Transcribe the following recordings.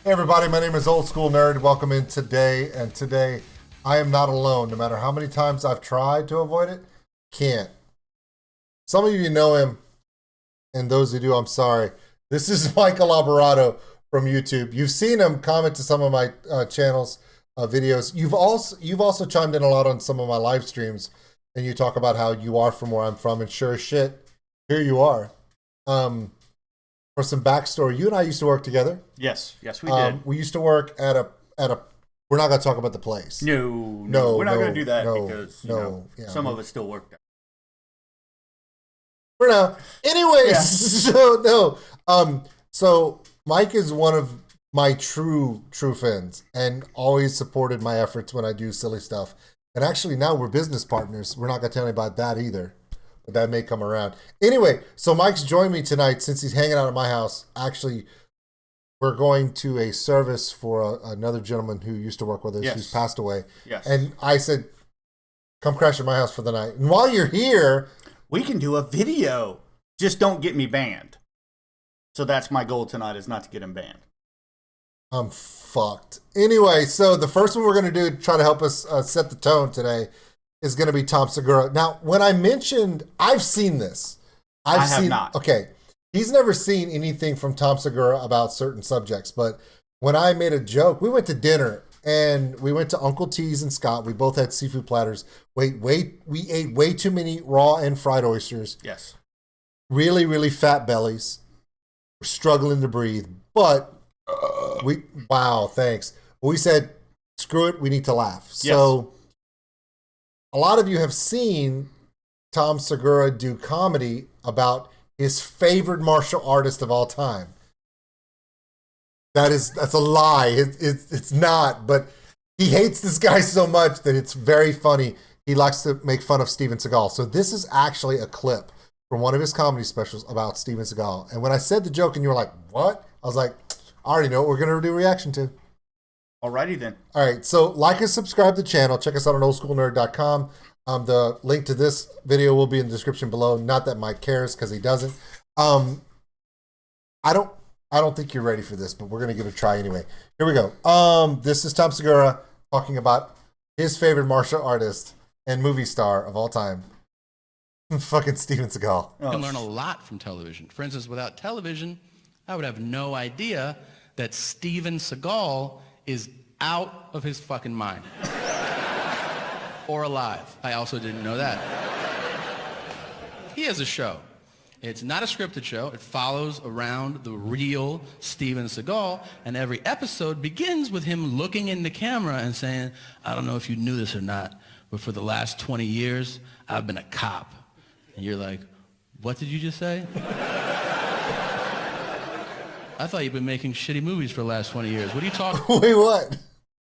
Hey everybody, my name is Old School Nerd. Welcome in today, and today I am not alone. No matter how many times I've tried to avoid it, can't. Some of you know him, and those who do, I'm sorry. This is Michael Alvarado from YouTube. You've seen him comment to some of my channels, videos. You've also chimed in a lot on some of my live streams, and you talk about how you are from where I'm from, and sure as shit, here you are. For some backstory, you and I used to work together. Yes, we did. We used to work at a. We're not going to talk about the place. No, we're not going to do that because some of us still work there. For now, anyways. Yeah. So Mike is one of my true friends, and always supported my efforts when I do silly stuff. And actually, now we're business partners. We're not going to tell anybody that either. But that may come around. Anyway, so Mike's joined me tonight since he's hanging out at my house. Actually, we're going to a service for another gentleman who used to work with us, who's passed away. Yes. And I said, come crash at my house for the night. And while you're here, we can do a video. Just don't get me banned. So that's my goal tonight, is not to get him banned. I'm fucked. Anyway, so the first one we're going to do to try to help us set the tone today is going to be Tom Segura. Now, when I mentioned, I've seen this. I have not. Okay. He's never seen anything from Tom Segura about certain subjects, but when I made a joke, we went to dinner and we went to Uncle T's and Scott. We both had seafood platters. We ate way too many raw and fried oysters. Yes. Really, really fat bellies. We're struggling to breathe, but wow, thanks. We said, screw it, we need to laugh. Yes. So a lot of you have seen Tom Segura do comedy about his favorite martial artist of all time. That's a lie. It's not, but he hates this guy so much that it's very funny. He likes to make fun of Steven Seagal. So this is actually a clip from one of his comedy specials about Steven Seagal. And when I said the joke and you were like, what? I was like, I already know what we're going to do a reaction to. Alrighty then. All right, so like and subscribe to the channel. Check us out on oldschoolnerd.com. The link to this video will be in the description below. Not that Mike cares, because he doesn't. I don't think you're ready for this, but we're gonna give it a try anyway. Here we go. This is Tom Segura talking about his favorite martial artist and movie star of all time, fucking Steven Seagal. You can learn a lot from television. For instance, without television, I would have no idea that Steven Seagal is out of his fucking mind. Or alive. I also didn't know that. He has a show. It's not a scripted show. It follows around the real Steven Seagal, and every episode begins with him looking in the camera and saying, I don't know if you knew this or not, but for the last 20 years, I've been a cop. And you're like, what did you just say? I thought you've been making shitty movies for the last 20 years. What are you talking? Wait, what?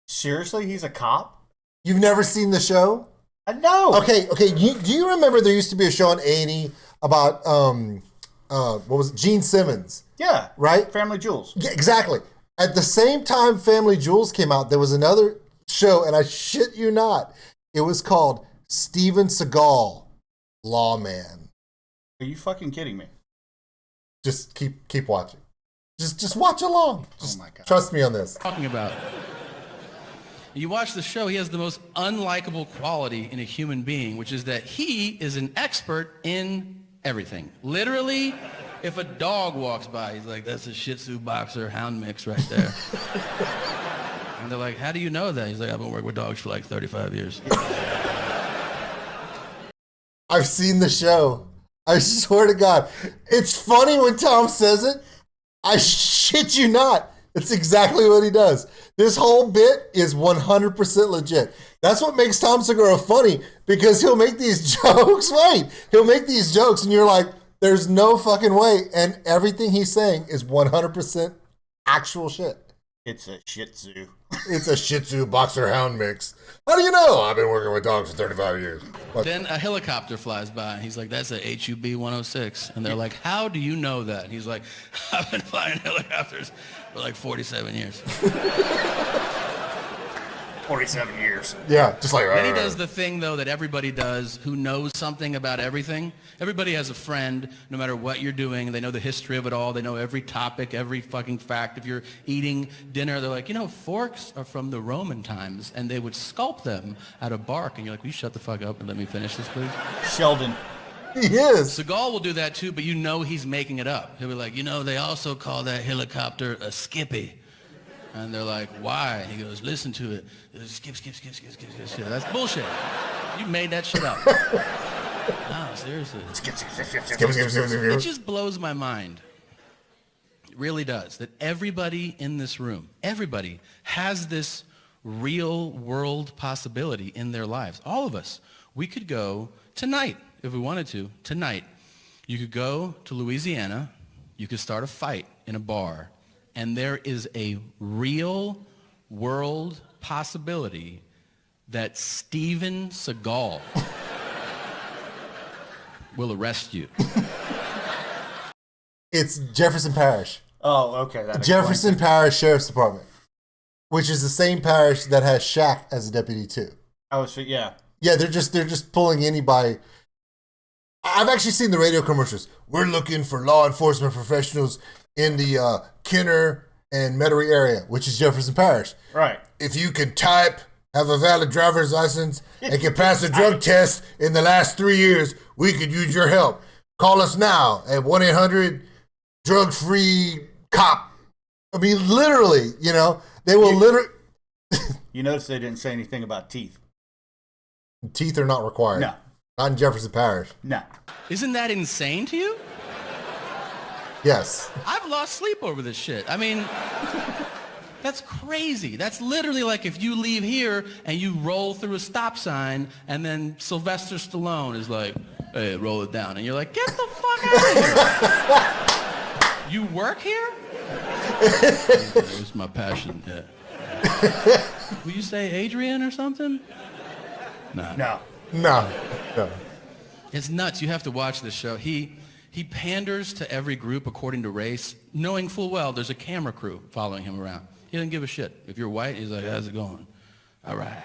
Seriously, he's a cop? You've never seen the show? No. Okay. Do you remember there used to be a show on A&E about what was it? Gene Simmons? Yeah. Right? Family Jewels. Yeah, exactly. At the same time Family Jewels came out, there was another show, and I shit you not, it was called Steven Seagal, Lawman. Are you fucking kidding me? Just keep watching. Just watch along. Just oh my God. Trust me on this. Talking about. You watch the show, he has the most unlikable quality in a human being, which is that he is an expert in everything. Literally, if a dog walks by, he's like, that's a Shih Tzu boxer hound mix right there. And they're like, how do you know that? He's like, I've been working with dogs for like 35 years. I've seen the show. I swear to God. It's funny when Tom says it. I shit you not. It's exactly what he does. This whole bit is 100% legit. That's what makes Tom Segura funny, because he'll make these jokes. He'll make these jokes and you're like, there's no fucking way. And everything he's saying is 100% actual shit. It's a Shih Tzu. It's a Shih Tzu boxer hound mix. How do you know? I've been working with dogs for 35 years. What? Then a helicopter flies by. He's like, that's a HUB 106. And they're like, how do you know that? And he's like, I've been flying helicopters for like 47 years. 47 years. Yeah, just like. Then he does the thing, though, that everybody does who knows something about everything. Everybody has a friend, no matter what you're doing. They know the history of it all. They know every topic, every fucking fact. If you're eating dinner, they're like, forks are from the Roman times, and they would sculpt them out of bark. And you're like, will you shut the fuck up and let me finish this, please? Sheldon. He is. Seagal will do that, too, but he's making it up. He'll be like, they also call that helicopter a skippy. And they're like, why? He goes, listen to it. Skip. That's bullshit. You made that shit up. No, seriously. Skip. It just blows my mind. It really does. That everybody in this room, everybody has this real world possibility in their lives. All of us. We could go tonight, if we wanted to, tonight. You could go to Louisiana. You could start a fight in a bar. And there is a real world possibility that Steven Seagal will arrest you. It's Jefferson Parish. Oh, okay. Jefferson Parish Sheriff's Department, which is the same parish that has Shaq as a deputy too. Yeah. Yeah, they're just pulling anybody. I've actually seen the radio commercials. We're looking for law enforcement professionals in the Kenner and Metairie area, which is Jefferson Parish. Right. If you can type, have a valid driver's license, and can pass a drug test in the last 3 years, we could use your help. Call us now at 1-800-DRUG-FREE-COP. I mean, literally, they will literally... You notice they didn't say anything about teeth. Teeth are not required. No. Not in Jefferson Parish. No. Isn't that insane to you? Yes. I've lost sleep over this shit. I mean, that's crazy. That's literally like if you leave here and you roll through a stop sign and then Sylvester Stallone is like, hey, roll it down. And you're like, get the fuck out of here. You work here? It's my passion. Yeah. Will you say Adrian or something? No. No. It's nuts. You have to watch this show. He panders to every group according to race, knowing full well there's a camera crew following him around. He doesn't give a shit. If you're white, he's like, how's it going? All right.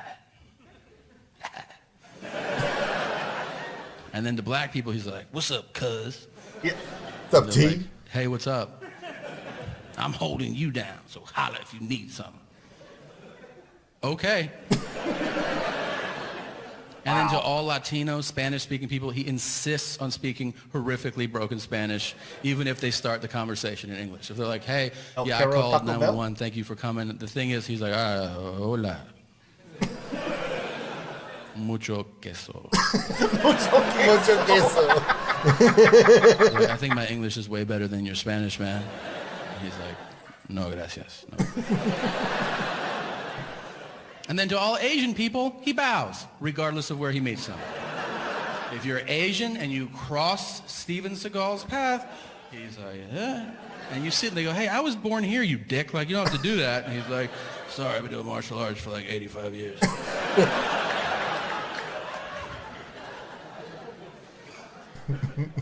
And then to black people, he's like, what's up, cuz? Yeah. What's up, T? Like, hey, what's up? I'm holding you down, so holla if you need something. Okay. And then to all Latino, Spanish-speaking people, he insists on speaking horrifically broken Spanish, even if they start the conversation in English. If they're like, hey, I called 911, thank you for coming. The thing is, he's like, hola. Mucho queso. Mucho queso. Like, I think my English is way better than your Spanish, man. And he's like, no, gracias. No. And then to all Asian people, he bows, regardless of where he meets them. If you're Asian and you cross Steven Seagal's path, he's like, yeah. And you sit and they go, hey, I was born here, you dick. Like, you don't have to do that. And he's like, sorry, I've been doing martial arts for like 85 years.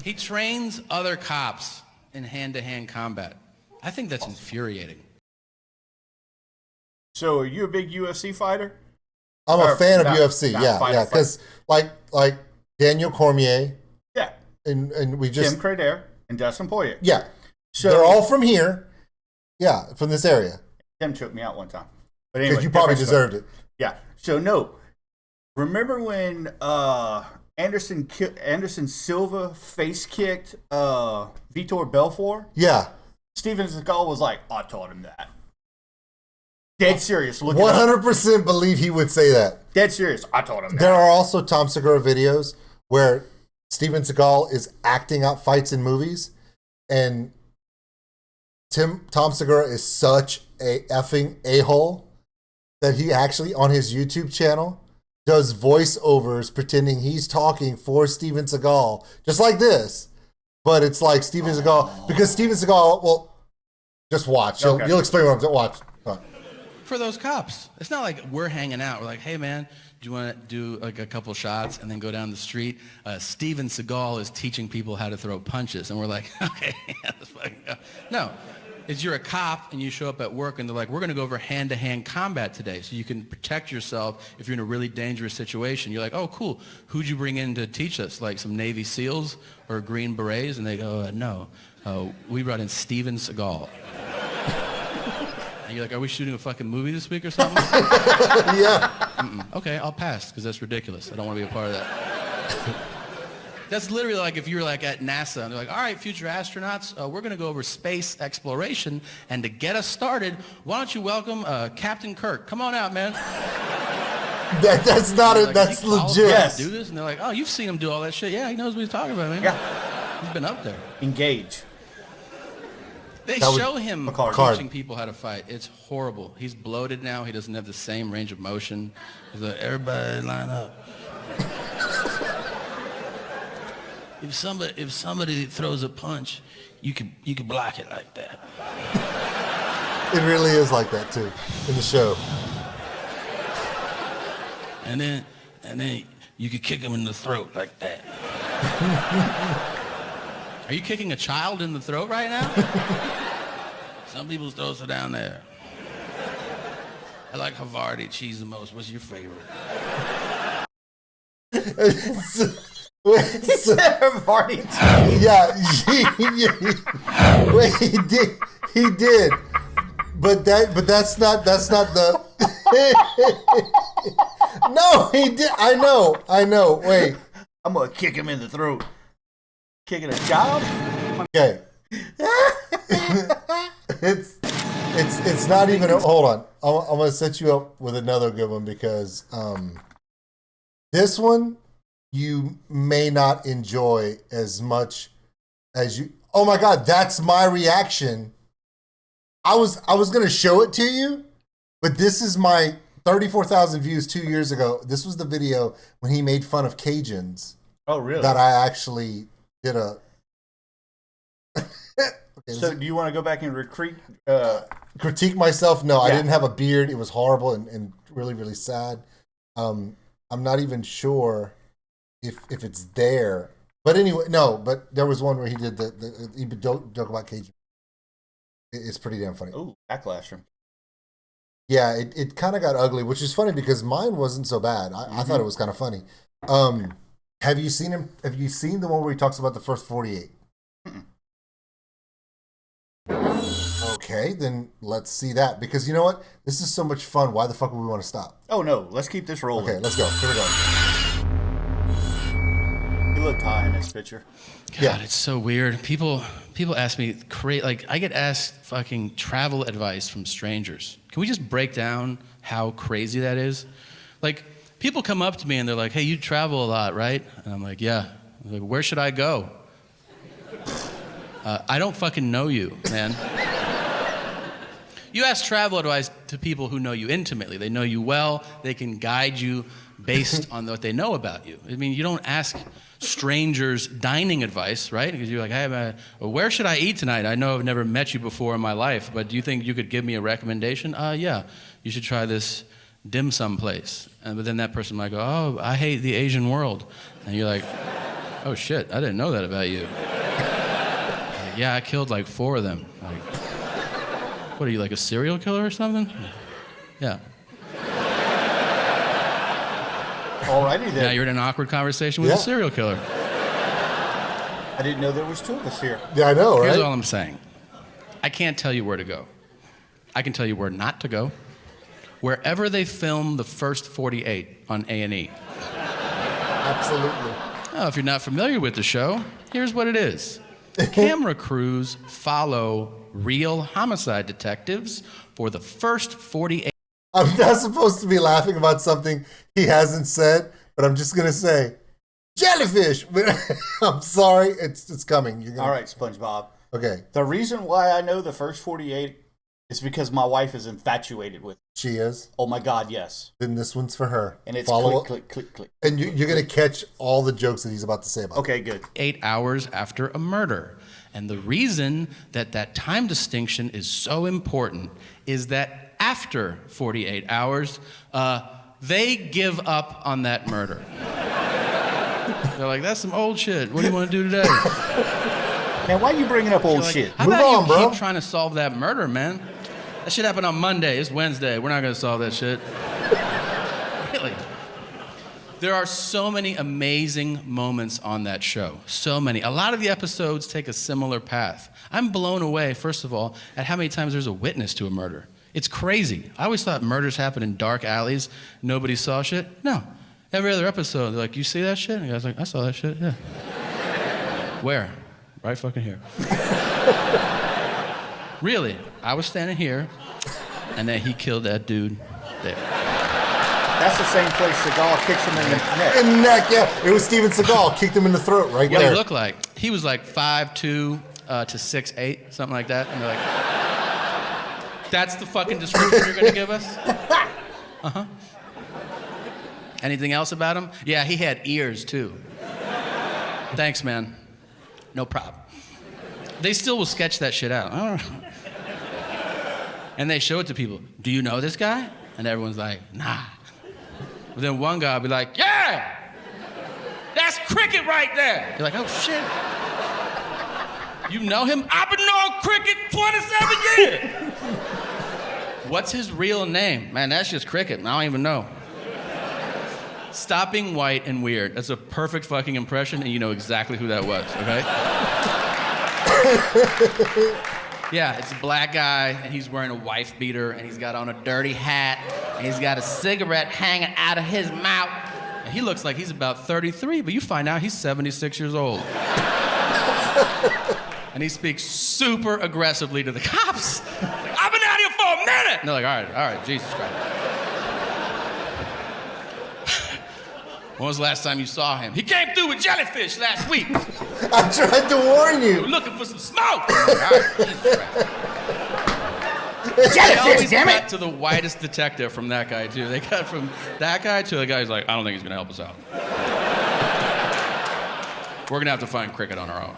He trains other cops in hand-to-hand combat. I think that's infuriating. So, are you a big UFC fighter? I'm a fan of UFC. Yeah, because like Daniel Cormier. Yeah. And we just Tim Cradair and Dustin Poirier. Yeah. So they're all from here. Yeah, from this area. Tim took me out one time. But Because anyway, you probably deserved it. Yeah. So no. Remember when Anderson Silva face kicked Vitor Belfort? Yeah. Steven Seagal was like, I taught him that. Dead serious. Look 100% believe he would say that. Dead serious. I taught him that. There are also Tom Segura videos where Steven Seagal is acting out fights in movies, and Tom Segura is such a effing a-hole that he actually on his YouTube channel does voiceovers pretending he's talking for Steven Seagal, just like this. But it's like Steven Seagal, because Steven Seagal, well, just watch. You'll explain what I'm saying. Watch. For those cops. It's not like we're hanging out. We're like, hey, man, do you want to do like a couple shots and then go down the street? Steven Seagal is teaching people how to throw punches. And we're like, okay, let's fucking go. No. is you're a cop and you show up at work and they're like, we're going to go over hand-to-hand combat today so you can protect yourself if you're in a really dangerous situation. You're like, oh, cool. Who'd you bring in to teach us? Like some Navy SEALs or Green Berets? And they go, no. We brought in Steven Seagal. And you're like, are we shooting a fucking movie this week or something? Yeah. Okay, I'll pass because that's ridiculous. I don't want to be a part of that. That's literally like if you were like at NASA and they're like, all right, future astronauts, we're going to go over space exploration. And to get us started, why don't you welcome Captain Kirk? Come on out, man. That's not it. Like, That's legit. Yes. Do this? And they're like, oh, you've seen him do all that shit. Yeah, he knows what he's talking about, man. Yeah. He's been up there. Engage. They That was show him Picard. teaching people how to fight. It's horrible. He's bloated now. He doesn't have the same range of motion. He's like, everybody line up. If somebody throws a punch, you can block it like that. It really is like that too in the show. And then you can kick him in the throat like that. Are you kicking a child in the throat right now? Some people's throats are down there. I like Havarti cheese the most. What's your favorite? Marty. Yeah. Wait, he did. But that's not the. No, he did. I know. Wait. I'm gonna kick him in the throat. Kicking a child? Okay. It's not even. Hold on. I'm gonna set you up with another good one because this one you may not enjoy as much as you. Oh my God, that's my reaction. I was gonna show it to you, but this is my 34,000 views 2 years ago. This was the video when he made fun of Cajuns. Oh, really? That I actually did a. Okay, So do you want to go back and critique myself? No, I Yeah. didn't have a beard. It was horrible and really, really sad. I'm not even sure if it's there. But anyway, no. But there was one where he did he joke about Cajun. It's pretty damn funny. Ooh, backlash from. Yeah, it kind of got ugly, which is funny because mine wasn't so bad. I thought it was kind of funny. Have you seen him? Have you seen the one where he talks about the first 48? Okay, then let's see that because you know what? This is so much fun. Why the fuck would we want to stop? Oh no, let's keep this rolling. Okay, let's go. Here we go. You looked high in this picture. God, Yeah. it's so weird. People ask me, like, I get asked fucking travel advice from strangers. Can we just break down how crazy that is? Like, people come up to me and they're like, hey, you travel a lot, right? And I'm like, yeah. I'm like, where should I go? I don't fucking know you, man. You ask travel advice to people who know you intimately. They know you well. They can guide you based on what they know about you. I mean, you don't ask strangers dining advice, right? Because you're like, hey, where should I eat tonight? I know I've never met you before in my life, but do you think you could give me a recommendation? Yeah, you should try this dim sum place. But then that person might go, oh, I hate the Asian world. And you're like, oh shit, I didn't know that about you. Like, yeah, I killed like 4 of them. Like, what are you, like a serial killer or something? Yeah. Alrighty then. Now you're in an awkward conversation with a serial killer. I didn't know there was 2 of us here. Yeah, I know, right? Here's all I'm saying. I can't tell you where to go. I can tell you where not to go. Wherever they film the first 48 on A&E. Absolutely. Oh, if you're not familiar with the show, here's what it is. Camera crews follow real homicide detectives for the first 48. I'm not supposed to be laughing about something he hasn't said, but I'm just gonna say jellyfish. I'm sorry, it's coming. You're gonna... All right, SpongeBob. Okay. The reason why I know the first 48 is because my wife is infatuated with it. She is. Oh my God, yes. Then this one's for her. And it's Follow click, click, click, click. And you're gonna catch all the jokes that he's about to say about. Okay, good. 8 hours after a murder. And the reason that time distinction is so important is that after 48 hours, they give up on that murder. They're like, that's some old shit. What do you want to do today? Man, why are you bringing up old Like, shit? how Move about on, you bro. keep trying to solve that murder, man? That shit happened on Monday. It's Wednesday. We're not gonna solve that shit. Really. There are so many amazing moments on that show. So many. A lot of the episodes take a similar path. I'm blown away, first of all, at how many times there's a witness to a murder. It's crazy. I always thought murders happen in dark alleys. Nobody saw shit. No. Every other episode, they're like, you see that shit? And the guy's like, I saw that shit, yeah. Where? Right fucking here. Really, I was standing here, and then he killed that dude there. That's the same place Seagal kicks him in the neck. In the neck, yeah. It was Steven Seagal. Kicked him in the throat right What there. did he look like? He was like 5'2" to 6'8", something like that. And they're like, that's the fucking description you're gonna give us? Uh-huh. Anything else about him? Yeah, he had ears too. Thanks, man. No problem. They still will sketch that shit out. I don't know. And they show it to people. Do you know this guy? And everyone's like, nah. But then one guy will be like, yeah! That's Cricket right there! You're like, oh shit. You know him? I've been knowing Cricket 27 years! What's his real name? Man, that's just Cricket. I don't even know. Stop being white and weird. That's a perfect fucking impression, and you know exactly who that was, okay? Yeah, it's a black guy, and he's wearing a wife beater, and he's got on a dirty hat, and he's got a cigarette hanging out of his mouth. And he looks like he's about 33, but you find out he's 76 years old. And he speaks super aggressively to the cops. I've been out here for a minute! And they're like, all right, Jesus Christ. When was the last time you saw him? He came through with jellyfish last week. I tried to warn you. We're looking for some smoke. All right, Jesus Christ. They Jellyfish, always damn cut it! to the whitest detective from that guy, too. They cut from that guy to the guy who's like, I don't think he's going to help us out. We're going to have to find Cricket on our own.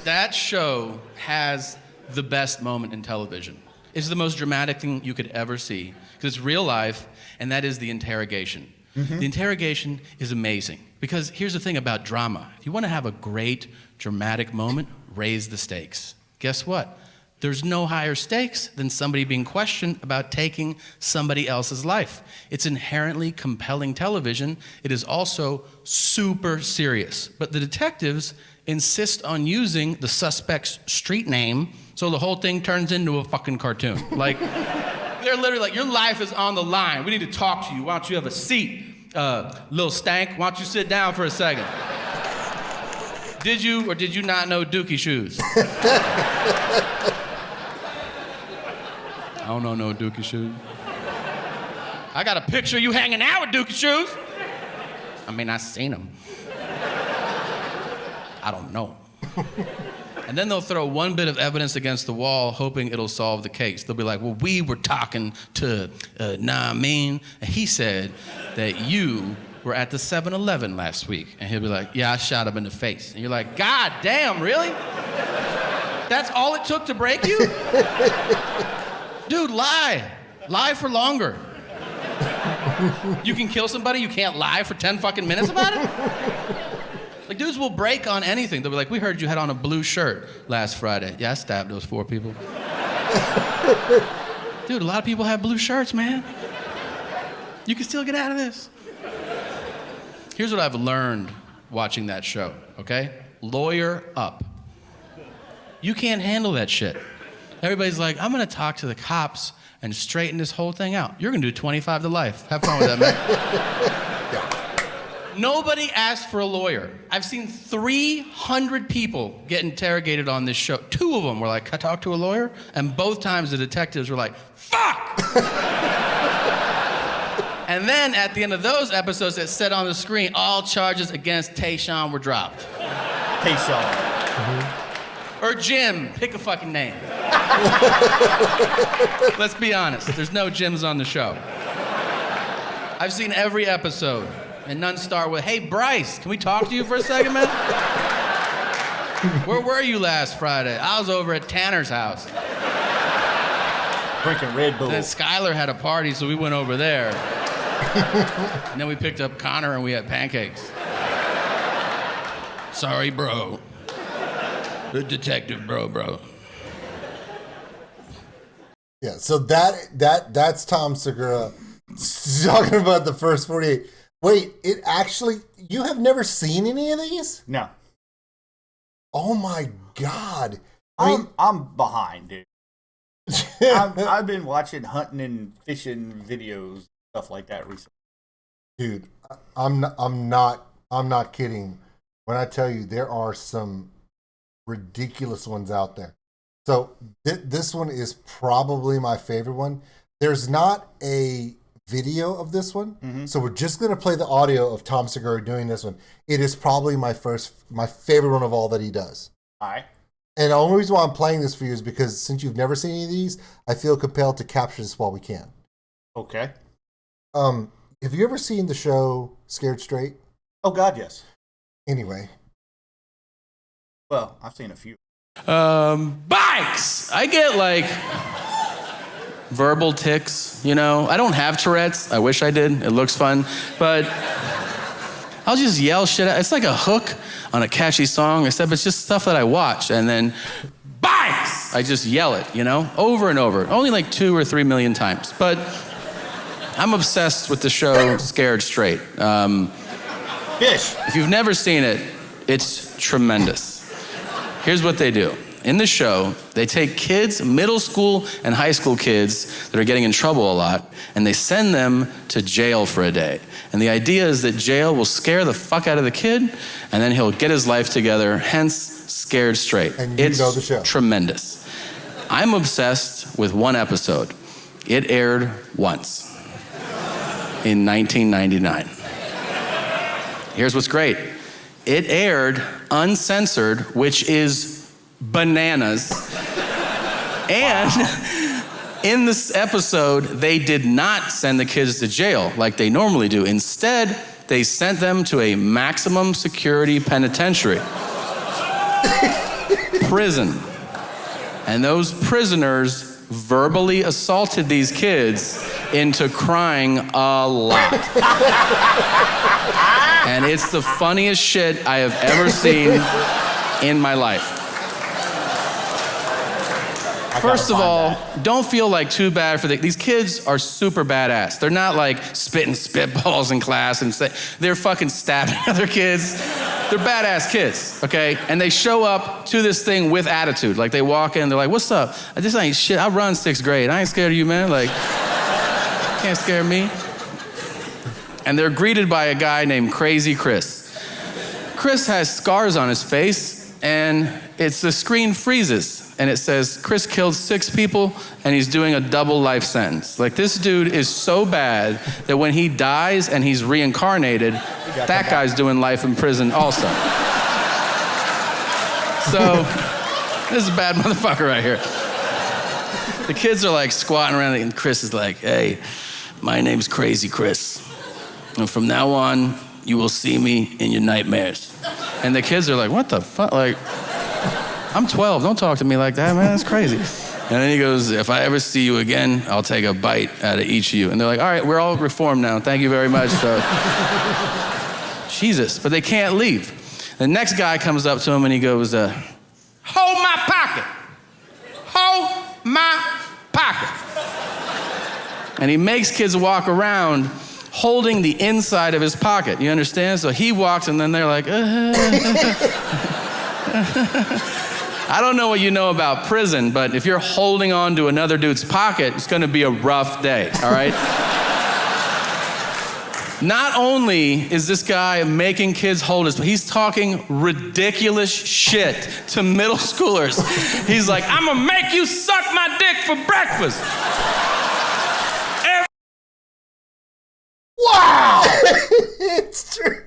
That show has the best moment in television. It's the most dramatic thing you could ever see, because it's real life, and that is the interrogation. The interrogation is amazing, because here's the thing about drama. If you want to have a great, dramatic moment, raise the stakes. Guess what? There's no higher stakes than somebody being questioned about taking somebody else's life. It's inherently compelling television. It is also super serious. But the detectives insist on using the suspect's street name, so the whole thing turns into a fucking cartoon. Like, they're literally like, your life is on the line. We need to talk to you. Why don't you have a seat? Little stank, why don't you sit down for a second? Did you or did you not know Dookie Shoes? I don't know no Dookie Shoes. I got a picture of you hanging out with Dookie Shoes. I mean, I seen him. I don't know. And then they'll throw one bit of evidence against the wall, hoping it'll solve the case. They'll be like, well, we were talking to Naamin, and he said that you were at the 7-Eleven last week. And he'll be like, yeah, I shot him in the face. And you're like, God damn, really? That's all it took to break you? Dude, lie. Lie for longer. You can kill somebody, you can't lie for 10 fucking minutes about it? Like, dudes will break on anything. They'll be like, we heard you had on a blue shirt last Friday. Yeah, I stabbed those 4 people. Dude, a lot of people have blue shirts, man. You can still get out of this. Here's what I've learned watching that show, okay? Lawyer up. You can't handle that shit. Everybody's like, I'm gonna talk to the cops and straighten this whole thing out. You're gonna do 25 to life. Have fun with that, man. Nobody asked for a lawyer. I've seen 300 people get interrogated on this show. 2 of them were like, can I talk to a lawyer? And both times the detectives were like, fuck! And then at the end of those episodes, it said on the screen, all charges against Tayshaun were dropped. Tayshaun. Or Jim, pick a fucking name. Let's be honest, there's no Jims on the show. I've seen every episode, and none start with, hey, Bryce, can we talk to you for a second, man? Where were you last Friday? I was over at Tanner's house. Drinking Red Bull. And then Skylar had a party, so we went over there. And then we picked up Connor and we had pancakes. Sorry, bro. The detective, bro. Yeah, so that's Tom Segura talking about the first 48. Wait, you have never seen any of these? No. Oh my God. I'm behind, dude. I've been watching hunting and fishing videos, stuff like that recently. Dude, I'm not kidding when I tell you there are some ridiculous ones out there. So this one is probably my favorite one. There's not a video of this one, so we're just going to play the audio of Tom Segura doing this one. It is probably my favorite one of all that he does. All right. And the only reason why I'm playing this for you is because since you've never seen any of these, I feel compelled to capture this while we can. Okay. Have you ever seen the show Scared Straight? Oh, God, yes. Anyway. Well, I've seen a few. Bikes! I get like verbal tics, you know? I don't have Tourette's. I wish I did. It looks fun. But I'll just yell shit out. It's like a hook on a catchy song, except it's just stuff that I watch. And then, bikes! I just yell it, you know? Over and over. Only like 2 or 3 million times. But I'm obsessed with the show Scared Straight. If you've never seen it, it's tremendous. Here's what they do. In the show, they take kids, middle school and high school kids that are getting in trouble a lot, and they send them to jail for a day. And the idea is that jail will scare the fuck out of the kid, and then he'll get his life together, hence Scared Straight. And you know the show. Tremendous. I'm obsessed with one episode. It aired once in 1999. Here's what's great. It aired uncensored, which is bananas. And in this episode, they did not send the kids to jail like they normally do. Instead, they sent them to a maximum security penitentiary. Prison. And those prisoners verbally assaulted these kids into crying a lot. And it's the funniest shit I have ever seen in my life. First of all, don't feel like too bad for these kids are super badass. They're not like spitting spitballs in class and they're fucking stabbing other kids. They're badass kids, okay? And they show up to this thing with attitude. Like they walk in, they're like, "What's up? This ain't shit. I run 6th grade. I ain't scared of you, man. Like, can't scare me." And they're greeted by a guy named Crazy Chris. Chris has scars on his face, and the screen freezes. And it says, Chris killed 6 people, and he's doing a double life sentence. Like, this dude is so bad that when he dies and he's reincarnated, that guy's doing life in prison also. So, this is a bad motherfucker right here. The kids are like squatting around, and Chris is like, "Hey, my name's Crazy Chris. And from now on, you will see me in your nightmares." And the kids are like, "What the fuck? Like, I'm 12, don't talk to me like that, man, that's crazy." And then he goes, "If I ever see you again, I'll take a bite out of each of you." And they're like, "All right, we're all reformed now, thank you very much." So, Jesus, but they can't leave. The next guy comes up to him and he goes, "Hold my pocket, hold my pocket." And he makes kids walk around holding the inside of his pocket, you understand? So he walks and then they're like, I don't know what you know about prison, but if you're holding on to another dude's pocket, it's gonna be a rough day, all right? Not only is this guy making kids hold his, he's talking ridiculous shit to middle schoolers. He's like, "I'm gonna make you suck my dick for breakfast." Wow! It's true.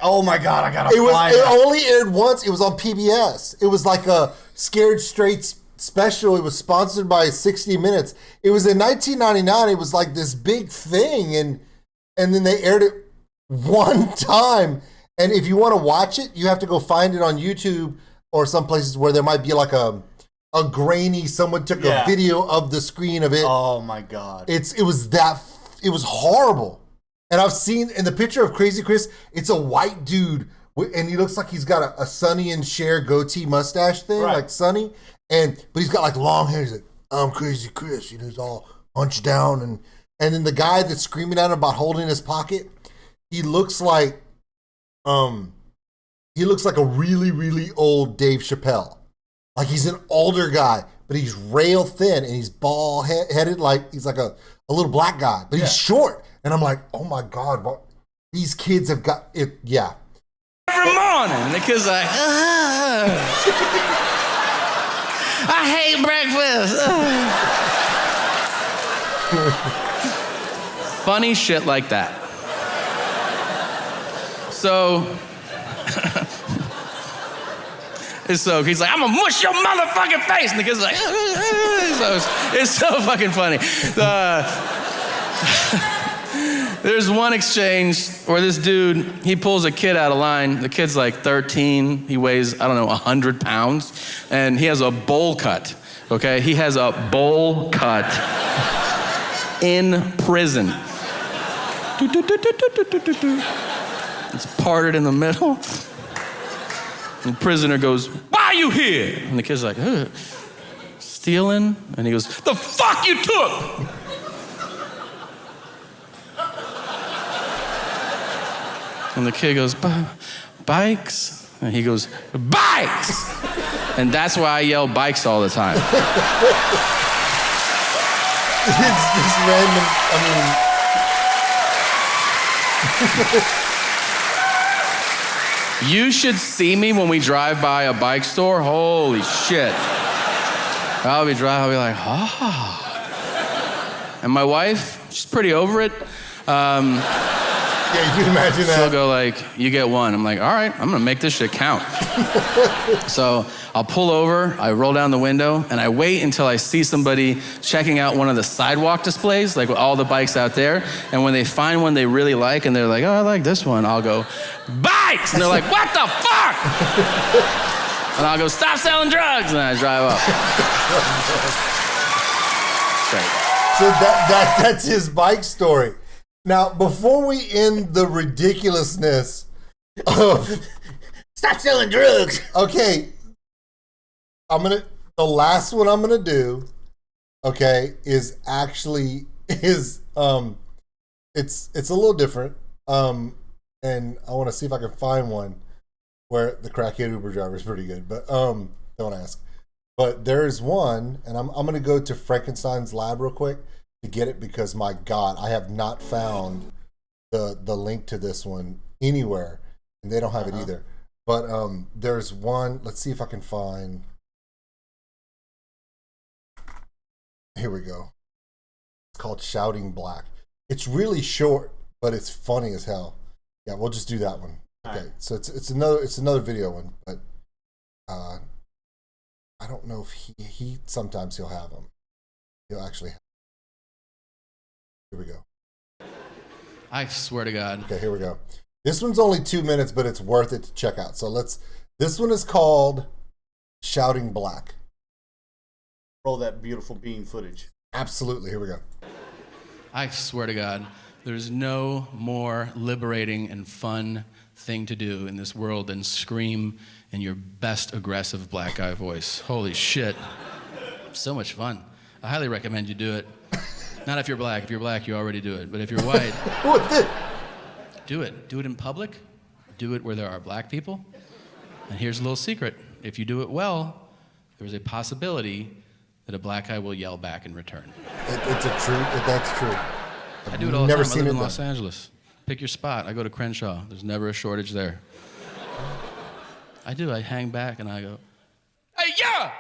Oh my God, I gotta find It it. only aired once. It was on PBS. It was like a Scared Straight special. It was sponsored by 60 Minutes. It was in 1999. It was like this big thing, and then they aired it one time. And if you want to watch it, you have to go find it on YouTube or some places where there might be like a grainy. Someone took a video of the screen of it. Oh my God! It was horrible. And I've seen in the picture of Crazy Chris, it's a white dude and he looks like he's got a Sonny and Cher goatee mustache thing, Right. like Sonny, but he's got like long hair. He's like, I'm Crazy Chris, he's all hunched down, and then the guy that's screaming at him about holding his pocket, he looks like a really, really old Dave Chappelle. Like he's an older guy, but he's rail thin and he's bald headed, like he's like a little black guy, but he's short. And I'm like, oh my God, these kids have got it. Yeah. Every morning, the kid's like, I hate breakfast. Funny shit like that. So he's like, I'm gonna mush your motherfucking face. And the kid's like, it's so fucking funny. There's one exchange where this dude, he pulls a kid out of line. The kid's like 13. He weighs, 100 pounds. And he has a bowl cut, okay? He has a bowl cut in prison. It's parted in the middle. And the prisoner goes, why are you here? And the kid's like, stealing? And he goes, the fuck you took? And the kid goes, bikes? And he goes, bikes! And that's why I yell bikes all the time. It's just random, You should see me when we drive by a bike store. Holy shit. I'll be like, And my wife, she's pretty over it. Yeah, you can imagine that. She'll go like, you get one. I'm like, all right, I'm gonna make this shit count. So I'll pull over, I roll down the window, and I wait until I see somebody checking out one of the sidewalk displays, like with all the bikes out there. And when they find one they really like, and they're like, oh, I like this one, I'll go, bikes! And they're like, what the fuck? And I'll go, stop selling drugs! And I drive up. So that's his bike story. Now, before we end the ridiculousness of Stop selling drugs. Okay, the last one I'm gonna do, okay, is actually it's a little different. And I want to see if I can find one where the crackhead Uber driver is pretty good, but don't ask. But there's one, and I'm gonna go to Frankenstein's lab real quick to get it, because my God, I have not found the link to this one anywhere, and they don't have it either. But there's one. Let's see if I can find. Here we go. It's called Shouting Black. It's really short, but it's funny as hell. Yeah, we'll just do that one. Okay, right. So it's another video one, but I don't know if he sometimes he'll have them. He'll actually have. Here we go. I swear to God. Okay, here we go. This one's only 2 minutes, but it's worth it to check out. So this one is called Shouting Black. Roll that beautiful bean footage. Absolutely, here we go. I swear to God, there's no more liberating and fun thing to do in this world than scream in your best aggressive black guy voice. Holy shit. So much fun. I highly recommend you do it. Not if you're black. If you're black, you already do it. But if you're white, do it. Do it in public. Do it where there are black people. And here's a little secret. If you do it well, there's a possibility that a black guy will yell back in return. That's true. I do it all the time. I live in Los Angeles. Pick your spot. I go to Crenshaw. There's never a shortage there. I do. I hang back and I go, hey, yeah!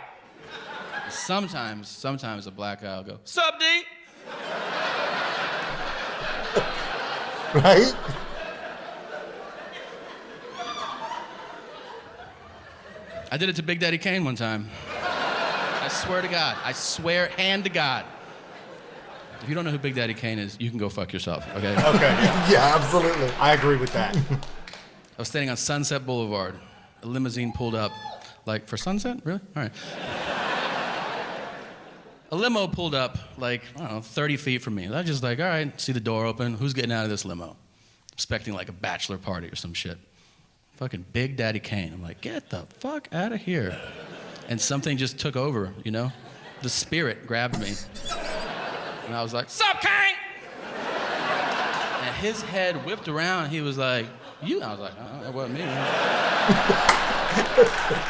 Sometimes a black guy will go, sup, D? Right? I did it to Big Daddy Kane one time. I swear to God. I swear, hand to God. If you don't know who Big Daddy Kane is, you can go fuck yourself, okay? Okay. Yeah, absolutely. I agree with that. I was standing on Sunset Boulevard. A limousine pulled up. Like, for Sunset? Really? All right. A limo pulled up, 30 feet from me. I was just like, all right, see the door open. Who's getting out of this limo? Expecting like a bachelor party or some shit. fucking Big Daddy Kane. I'm like, get the fuck out of here. And something just took over, you know? The spirit grabbed me. And I was like, sup, Kane? And his head whipped around. He was like, you? I was like, that wasn't me.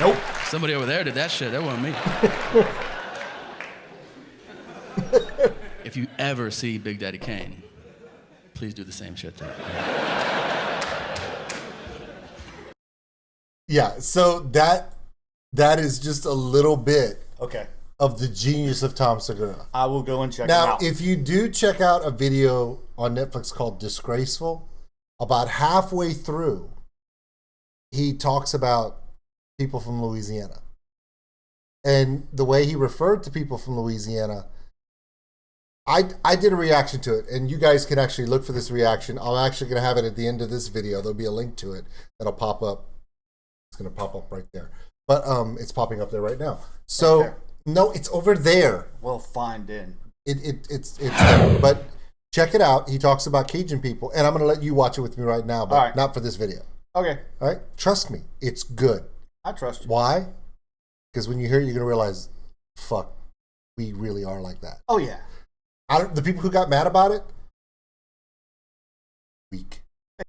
Nope. Somebody over there did that shit. That wasn't me. If you ever see Big Daddy Kane, please do the same shit to him. Yeah, so that is just a little bit Okay. of the genius of Tom Segura. I will go and check it Now, out. if you do check out a video on Netflix called Disgraceful, about halfway through, he talks about people from Louisiana. And the way he referred to people from Louisiana, I did a reaction to it, and you guys can actually look for this reaction. I'm actually going to have it at the end of this video. There'll be a link to it that'll pop up. It's going to pop up right there. But it's popping up there right now. So, Right there. no, it's over there. Well, fine then. It's there. But check it out. He talks about Cajun people, and I'm going to let you watch it with me right now, but All right. not for this video. Okay. All right? Trust me. It's good. I trust you. Why? Because when you hear it, you're going to realize, fuck, we really are like that. Oh, yeah. The people who got mad about it, weak.